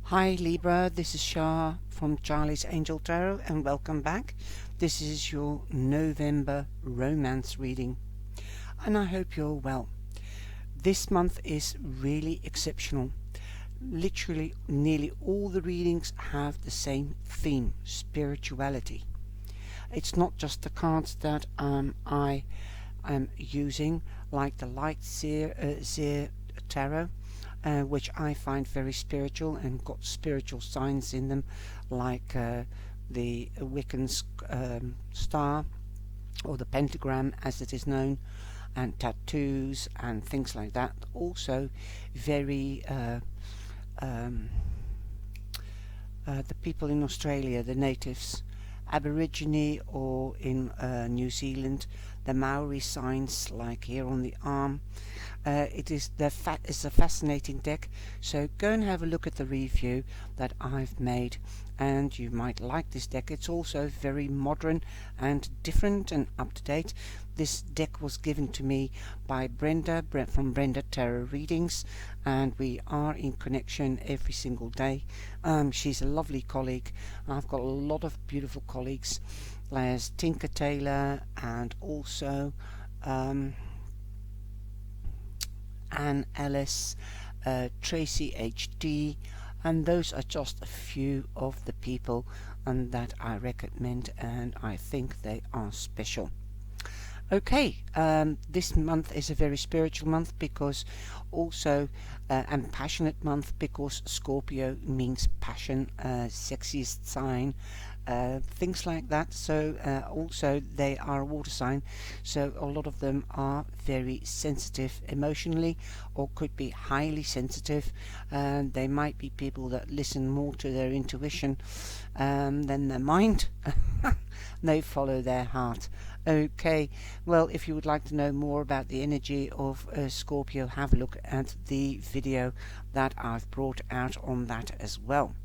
Hi Libra, this is Shah from Charlie's Angel Tarot and welcome back. This is your November romance reading and I hope you're well. This month is really exceptional. Literally nearly all the readings have the same theme, spirituality. It's not just the cards that I am using, like the Light Seer Tarot, which I find very spiritual and got spiritual signs in them, like the Wiccan star, or the pentagram as it is known, and tattoos and things like that. Also very the people in Australia, the natives, Aborigine, or in New Zealand, the Maori signs, like here on the arm. It's a fascinating deck, so go and have a look at the review that I've made and you might like this deck. It's also very modern and different and up to date. This deck was given to me by Brenda from Brenda Tarot Readings, and we are in connection every single day. She's a lovely colleague. I've got a lot of beautiful colleagues. There's Tinker Taylor and also Anne Ellis, Tracy HD, and those are just a few of the people that I recommend, and I think they are special. Okay, this month is a very spiritual month because also and passionate month, because Scorpio means passion, sexiest sign, things like that. So also they are a water sign, so a lot of them are very sensitive emotionally, or could be highly sensitive, and they might be people that listen more to their intuition than their mind. They follow their heart. Okay, well, if you would like to know more about the energy of Scorpio, have a look at the video that I've brought out on that as well.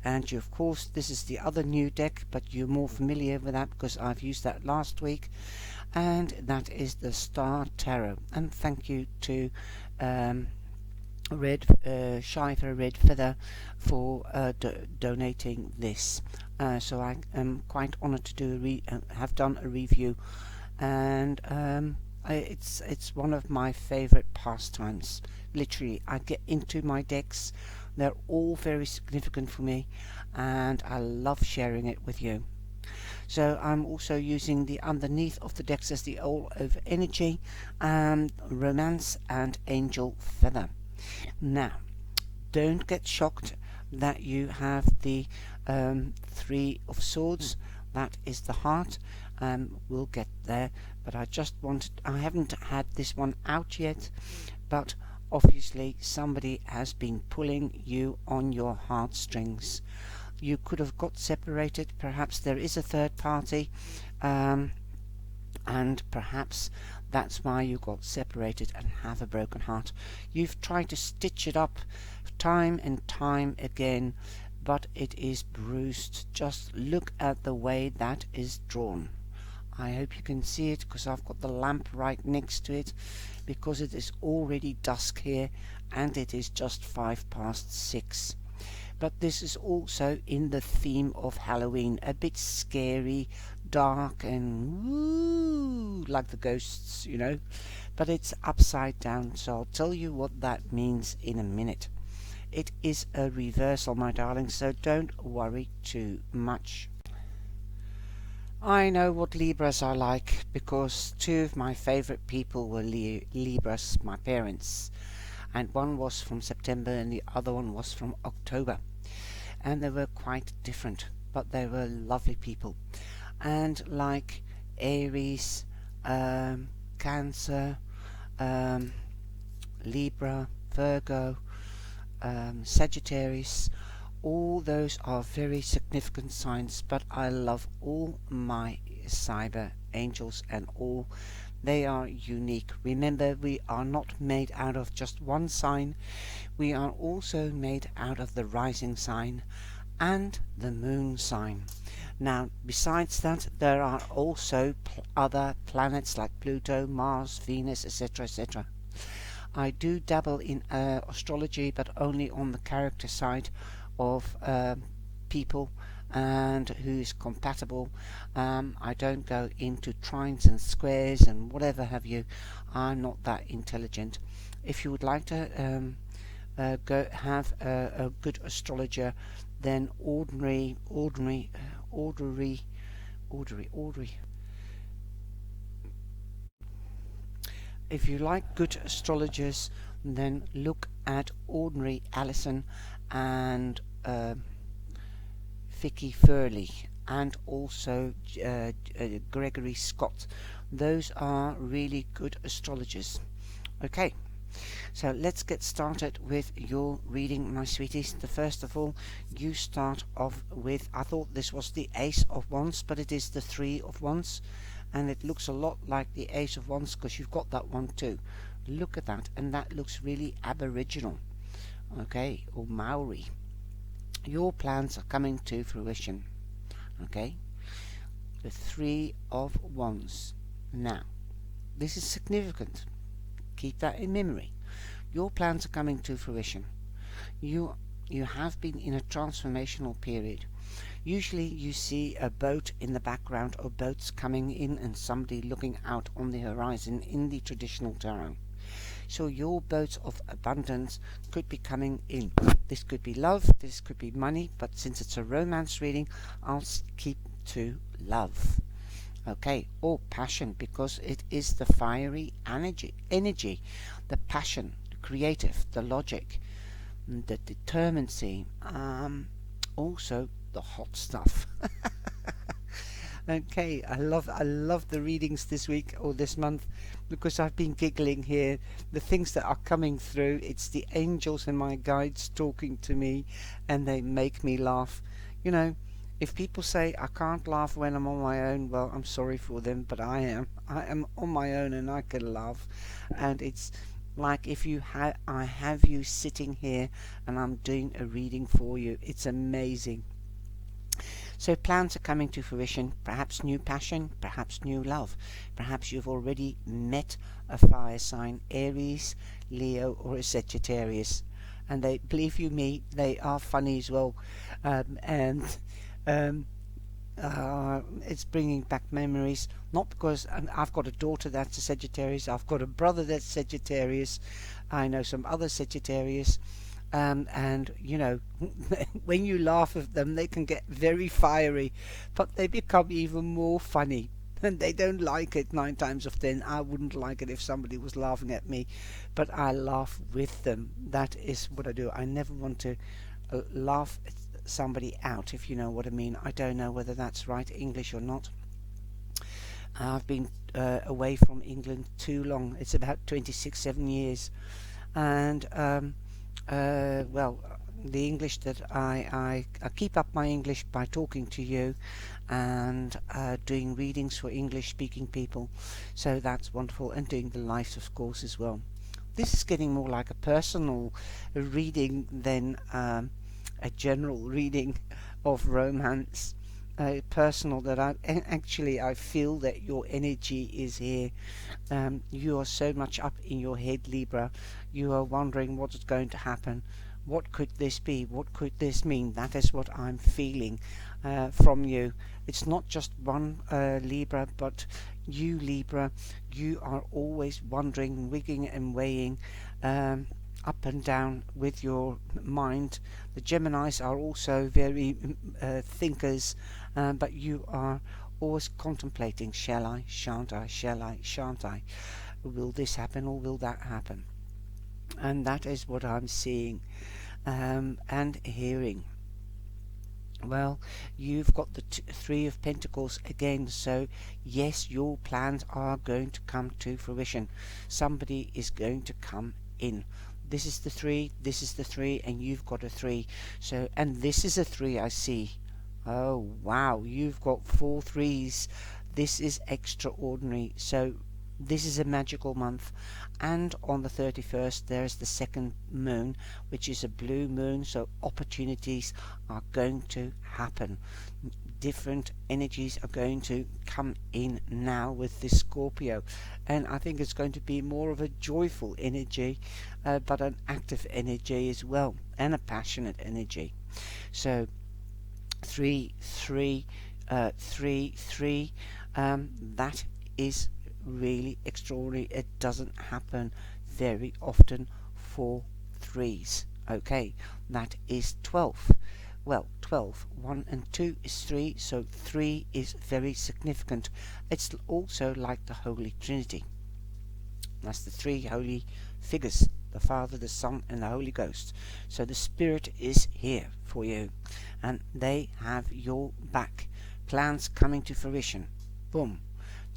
And of course, this is the other new deck, but you're more familiar with that because I've used that last week, and that is the Star Tarot. And thank you to Shy for a Red Feather for donating this. So I am quite honoured to do have done a review, and it's one of my favourite pastimes. Literally, I get into my decks. They're all very significant for me, and I love sharing it with you. So I'm also using the underneath of the decks as the All of Energy, Romance, and Angel Feather. Now, don't get shocked that you have the Three of Swords. That is the heart. We'll get there, but I haven't had this one out yet, but obviously somebody has been pulling you on your heartstrings. You could have got separated, perhaps there is a third party, and perhaps that's why you got separated and have a broken heart. You've tried to stitch it up time and time again, but it is bruised. Just look at the way that is drawn. I hope you can see it, because I've got the lamp right next to it, because it is already dusk here and it is just 6:05. But this is also in the theme of Halloween, a bit scary, dark, and woo, like the ghosts, you know, but it's upside down, so I'll tell you what that means in a minute. It is a reversal, my darling, so don't worry too much. I know what Libras are like, because two of my favourite people were Libras, my parents, and one was from September and the other one was from October, and they were quite different, but they were lovely people. And like Aries, Cancer, Libra, Virgo, Sagittarius, all those are very significant signs, but I love all my cyber angels, and all they are unique. Remember, we are not made out of just one sign. We are also made out of the rising sign and the moon sign. Now, besides that, there are also other planets like Pluto, Mars, Venus, etc., etc. I do dabble in astrology, but only on the character side, of people and who's compatible. I don't go into trines and squares and whatever have you. I'm not that intelligent. If you would like to go have a good astrologer, then ordinary. If you like good astrologers, then look at Ordinary Alison and Vicky Furley, and also Gregory Scott. Those are really good astrologers. Okay, so let's get started with your reading, my sweeties. The first of all, you start off with, I thought this was the Ace of Wands, but it is the Three of Wands, and it looks a lot like the Ace of Wands because you've got that one too. Look at that, and that looks really Aboriginal, okay, or Maori. Your plans are coming to fruition, okay? The Three of Wands. Now, this is significant. Keep that in memory. Your plans are coming to fruition. You have been in a transformational period. Usually you see a boat in the background, or boats coming in and somebody looking out on the horizon in the traditional tarot. So your boats of abundance could be coming in. This could be love, this could be money, but since it's a romance reading, I'll keep to love. Okay, or passion, because it is the fiery energy, the passion, the creative, the logic, the determinacy, also the hot stuff. Okay, I love the readings this week or this month because I've been giggling here. The things that are coming through, it's the angels and my guides talking to me, and they make me laugh. You know, if people say I can't laugh when I'm on my own, well, I'm sorry for them, but I am on my own and I can laugh. And it's like if I have you sitting here and I'm doing a reading for you. It's amazing. So plans are coming to fruition, perhaps new passion, perhaps new love. Perhaps you've already met a fire sign, Aries, Leo, or a Sagittarius. And they, believe you me, they are funny as well. And it's bringing back memories. Not because I've got a daughter that's a Sagittarius, I've got a brother that's Sagittarius, I know some other Sagittarius. And you know, when you laugh at them, they can get very fiery, but they become even more funny. And they don't like it 9 times of 10. I wouldn't like it if somebody was laughing at me, but I laugh with them. That is what I do. I never want to laugh somebody out, if you know what I mean. I don't know whether that's right English or not. I've been away from England too long. It's about 7 years, and well, the English that I keep up my English by talking to you and doing readings for English speaking people, so that's wonderful, and doing the lives of course as well. This is getting more like a personal reading than a general reading of romance. Personal, that I feel that your energy is here. You are so much up in your head, Libra. You are wondering what is going to happen. What could this be? What could this mean? That is what I'm feeling from you. It's not just one Libra, but you, Libra. You are always wondering, wigging and weighing up and down with your mind. The Geminis are also very thinkers, but you are always contemplating, shall I, shan't I, shall I, shan't I, will this happen or will that happen? And that is what I'm seeing and hearing. Well, you've got the Three of Pentacles again, so yes, your plans are going to come to fruition. Somebody is going to come in. This is the 3, this is the 3, and you've got a 3. So, and this is a 3 I see. Oh wow, you've got 4 3s. This is extraordinary. So this is a magical month. And on the 31st there is the second moon, which is a blue moon, so opportunities are going to happen. Different energies are going to come in now with this Scorpio, and I think it's going to be more of a joyful energy, but an active energy as well, and a passionate energy. So 3 3 3 3, that is really extraordinary. It doesn't happen very often for threes. Okay, that is 12. Well, 12, 1 and 2 is 3, so 3 is very significant. It's also like the Holy Trinity. That's the three holy figures, the Father, the Son, and the Holy Ghost. So the Spirit is here for you, and they have your back. Plans coming to fruition. Boom.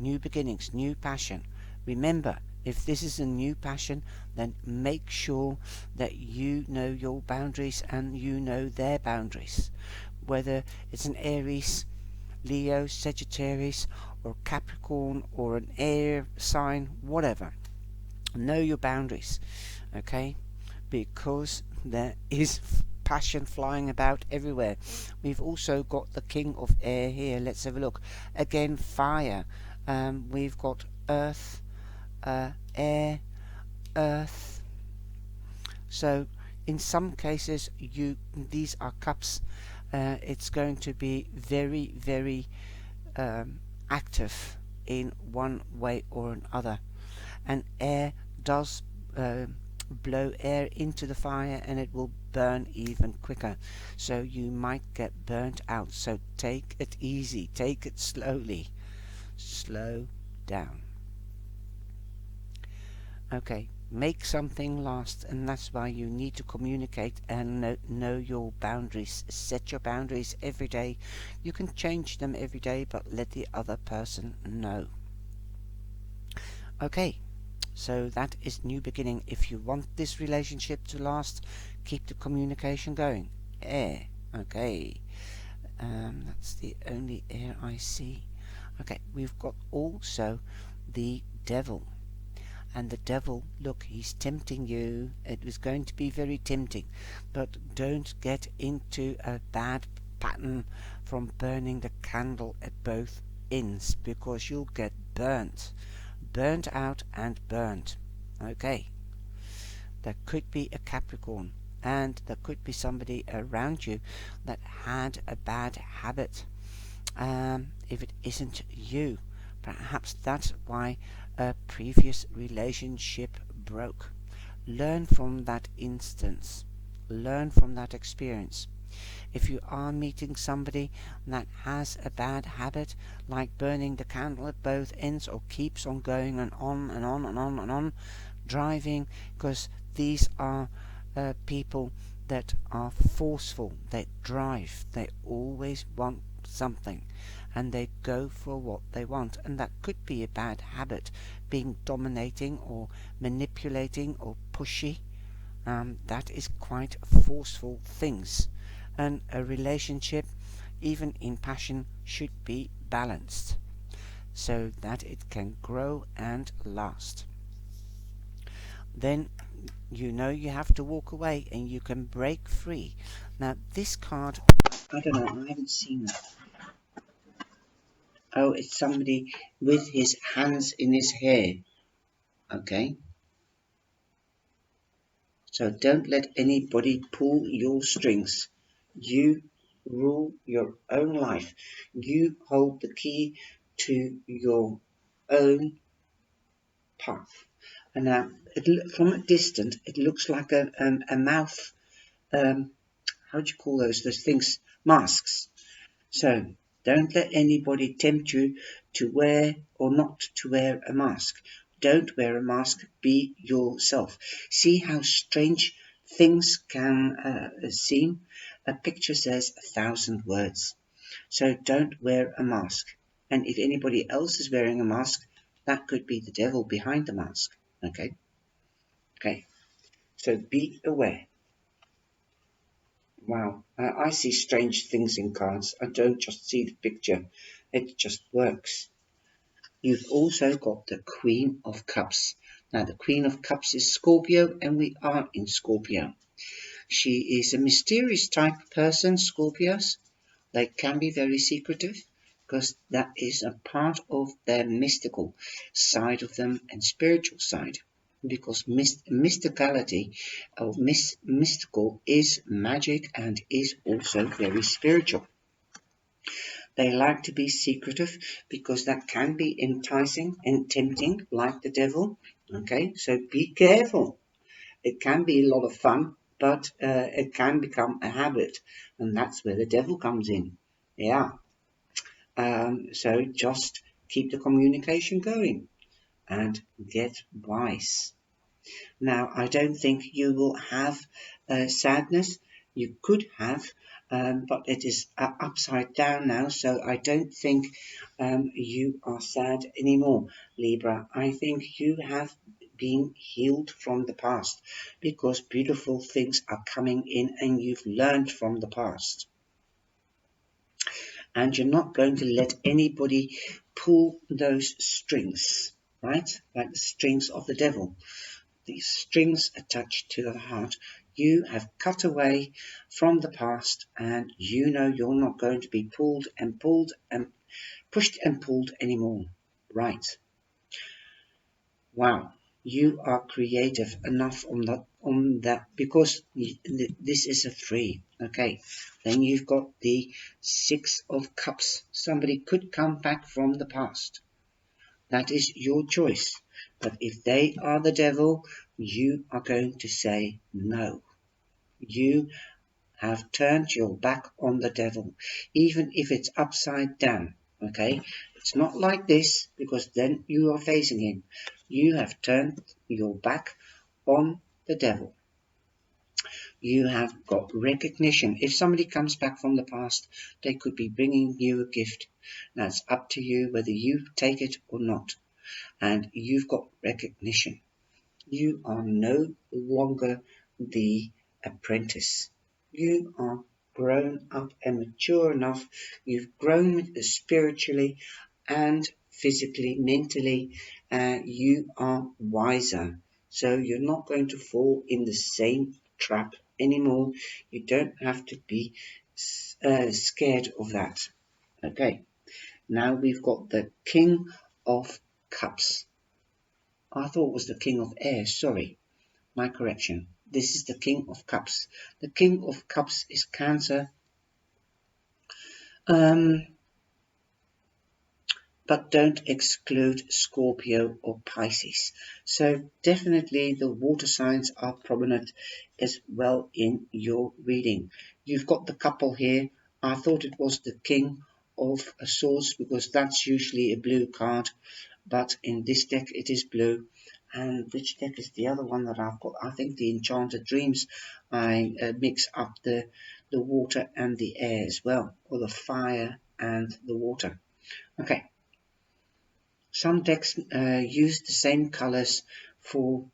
New beginnings, new passion. Remember, if this is a new passion, then make sure that you know your boundaries and you know their boundaries. Whether it's an Aries, Leo, Sagittarius, or Capricorn, or an air sign, whatever. Know your boundaries, okay? Because there is passion flying about everywhere. We've also got the King of Air here. Let's have a look. Again, fire. We've got earth, air, earth. So in some cases, these are cups. It's going to be very, very active in one way or another. And air does blow air into the fire, and it will burn even quicker, so you might get burnt out. So take it easy, take it slowly, slow down. Okay, make something last, and that's why you need to communicate and know your boundaries. Set your boundaries every day. You can change them every day, but let the other person know. Okay, so that is new beginning. If you want this relationship to last, keep the communication going. Air. Okay. That's the only air I see. Okay, we've got also the devil. And the devil, look, he's tempting you. It was going to be very tempting. But don't get into a bad pattern from burning the candle at both ends, because you'll get burnt. Burnt out and burnt. Okay. There could be a Capricorn, and there could be somebody around you that had a bad habit. If it isn't you, perhaps that's why a previous relationship broke. Learn from that instance. Learn from that experience. If you are meeting somebody that has a bad habit, like burning the candle at both ends, or keeps on going and on and on and on and on, driving, because these are people that are forceful, they drive, they always want something, and they go for what they want. And that could be a bad habit, being dominating or manipulating or pushy. That is quite forceful things. And a relationship, even in passion, should be balanced so that it can grow and last. Then you know you have to walk away and you can break free. Now this card, I don't know, I haven't seen it. Oh, it's somebody with his hands in his hair. Okay. So don't let anybody pull your strings. You rule your own life. You hold the key to your own path. And now, from a distance, it looks like a mouth. How do you call those things? Masks. So don't let anybody tempt you to wear or not to wear a mask. Don't wear a mask. Be yourself. See how strange things can seem? A picture says 1,000 words. So don't wear a mask. And if anybody else is wearing a mask, that could be the devil behind the mask. Okay? Okay. So be aware. Wow, I see strange things in cards. I don't just see the picture. It just works. You've also got the Queen of Cups. Now, the Queen of Cups is Scorpio, and we are in Scorpio. She is a mysterious type of person, Scorpios. They can be very secretive because that is a part of their mystical side of them and spiritual side. because mysticality or mystical is magic and is also very spiritual. They like to be secretive because that can be enticing and tempting, like the devil. Okay, so be careful. It can be a lot of fun, but it can become a habit, and that's where the devil comes in. Yeah. So just keep the communication going and get wise. Now, I don't think you will have sadness. You could have, but it is upside down now, so I don't think you are sad anymore, Libra. I think you have been healed from the past because beautiful things are coming in and you've learned from the past. And you're not going to let anybody pull those strings, right? Like the strings of the devil, these strings attached to the heart. You have cut away from the past and you know you're not going to be pulled and pushed and pulled anymore. Right. Wow. You are creative enough on that because this is a 3. Okay. Then you've got the 6 of Cups. Somebody could come back from the past. That is your choice. But if they are the devil, you are going to say no. You have turned your back on the devil, even if it's upside down. Okay? It's not like this, because then you are facing him. You have turned your back on the devil. You have got recognition. If somebody comes back from the past, they could be bringing you a gift. That's up to you whether you take it or not. And you've got recognition. You are no longer the apprentice. You are grown up and mature enough. You've grown spiritually and physically, mentally. You are wiser. So you're not going to fall in the same trap anymore. You don't have to be scared of that. Okay, now we've got the King of Cups. I thought it was the King of Air, sorry. My correction. This is the King of Cups. The King of Cups is Cancer, but don't exclude Scorpio or Pisces. So definitely the water signs are prominent as well in your reading. You've got the couple here. I thought it was the King of Swords because that's usually a blue card, but in this deck it is blue. And which deck is the other one that I've got? I think the Enchanted Dreams. I mix up the water and the air as well, or the fire and the water. Okay, some decks use the same colors for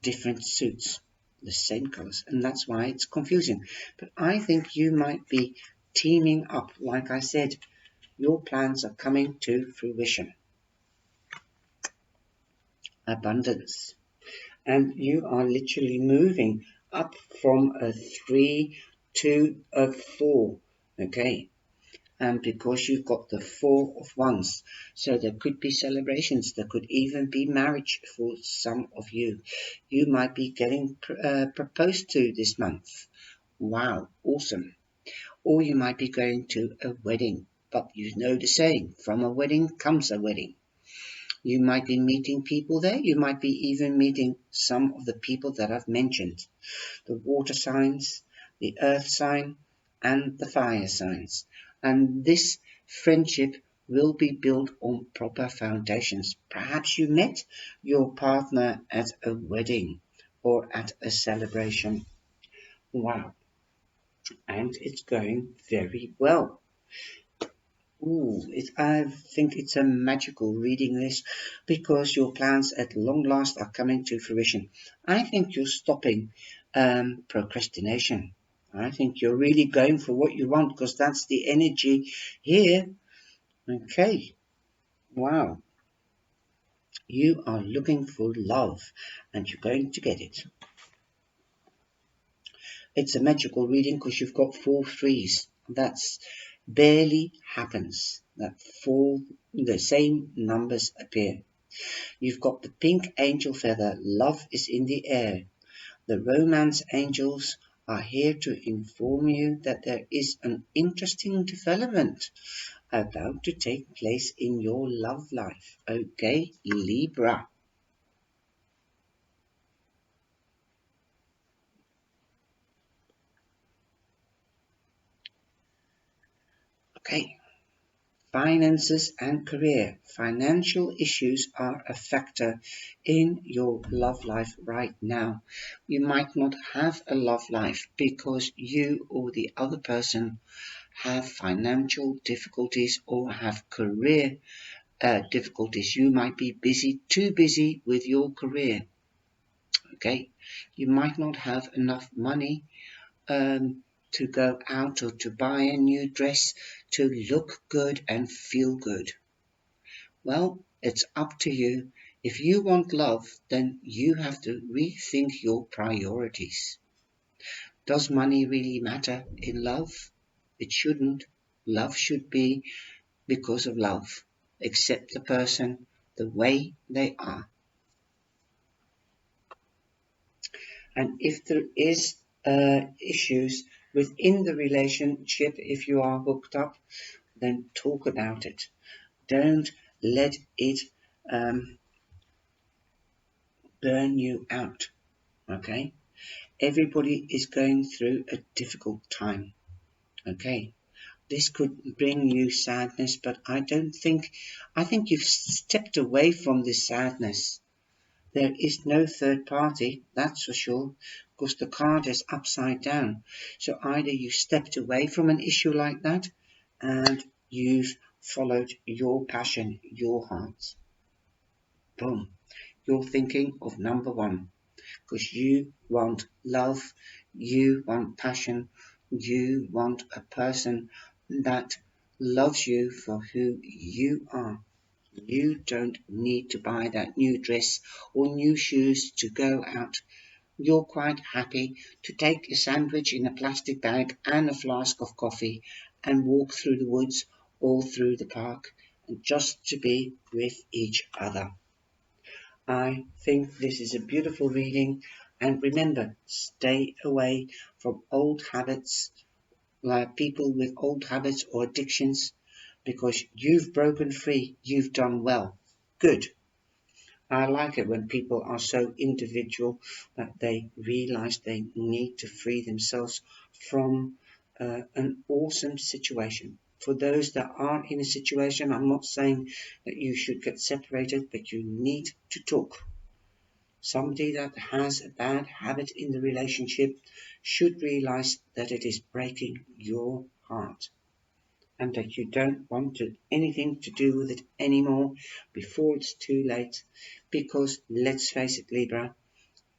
different suits, the same colors, and that's why it's confusing. But I think you might be teaming up. Like I said, your plans are coming to fruition. Abundance. And you are literally moving up from a 3 to a 4. Okay, and because you've got the 4 of Wands, so there could be celebrations, there could even be marriage for some of you. You might be getting proposed to this month. Wow, awesome. Or you might be going to a wedding, but you know the saying, from a wedding comes a wedding. You might be meeting people there. You might be even meeting some of the people that I've mentioned. The water signs, the earth sign, and the fire signs. And this friendship will be built on proper foundations. Perhaps you met your partner at a wedding or at a celebration. Wow. And it's going very well. Ooh, I think it's a magical reading this because your plans at long last are coming to fruition. I think you're stopping procrastination. I think you're really going for what you want because that's the energy here. Okay, wow. You are looking for love and you're going to get it. It's a magical reading because you've got 4 threes. That's barely happens that 4 the same numbers appear. You've got the pink angel feather. Love is in the air. The romance angels are here to inform you that there is an interesting development about to take place in your love life. Okay, Libra. Okay, finances and career. Financial issues are a factor in your love life right now. You might not have a love life because you or the other person have financial difficulties or have career difficulties. You might be too busy with your career. Okay, you might not have enough money to go out or to buy a new dress to look good and feel good. Well, it's up to you. If you want love, then you have to rethink your priorities. Does money really matter in love? It shouldn't. Love should be because of love. Accept the person the way they are. And if there is issues within the relationship, if you are hooked up, then talk about it. Don't let it um, burn you out. Okay? Everybody is going through a difficult time. Okay? This could bring you sadness, but I think you've stepped away from this sadness. There is no third party, that's for sure, because the card is upside down. So either you stepped away from an issue like that and you've followed your passion, your heart. Boom. You're thinking of number one because you want love, you want passion, you want a person that loves you for who you are. You don't need to buy that new dress or new shoes to go out. You're quite happy to take a sandwich in a plastic bag and a flask of coffee and walk through the woods or through the park and just to be with each other. I think this is a beautiful reading, and remember, stay away from old habits, like people with old habits or addictions, because you've broken free, you've done well. Good. I like it when people are so individual that they realize they need to free themselves from an awesome situation. For those that are in a situation, I'm not saying that you should get separated, but you need to talk. Somebody that has a bad habit in the relationship should realize that it is breaking your heart and that you don't want anything to do with it anymore before it's too late. Because let's face it, Libra,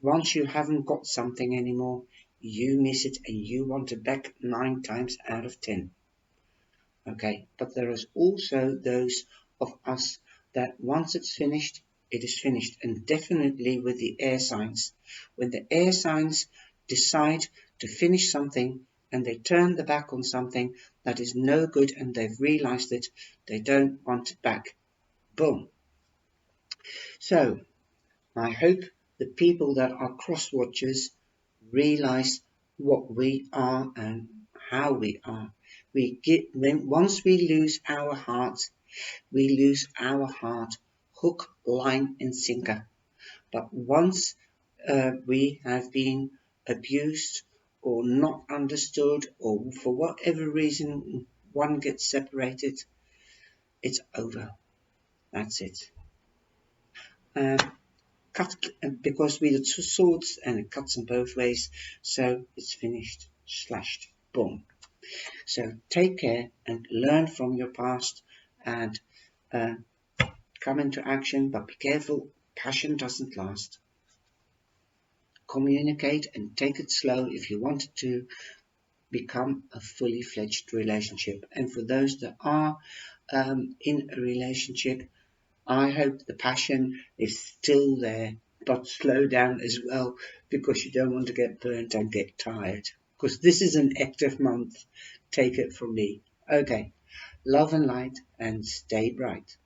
once you haven't got something anymore, you miss it and you want it back 9 times out of 10. Okay, but there is also those of us that once it's finished, it is finished, and definitely with the air signs. When the air signs decide to finish something and they turn the back on something that is no good and they've realized it, they don't want it back. Boom. So I hope the people that are cross watchers realize what we are and how we are. Once we lose our hearts, we lose our heart, hook, line, and sinker. But once we have been abused or not understood, or for whatever reason one gets separated, it's over. That's it. Um, cut because we the two swords and it cuts in both ways, so it's finished, slashed, boom. So take care and learn from your past and uh, come into action, but be careful. Passion doesn't last. Communicate and take it slow if you want it to become a fully fledged relationship. And for those that are in a relationship, I hope the passion is still there, but slow down as well because you don't want to get burnt and get tired. Because this is an active month. Take it from me. Okay, love and light and stay bright.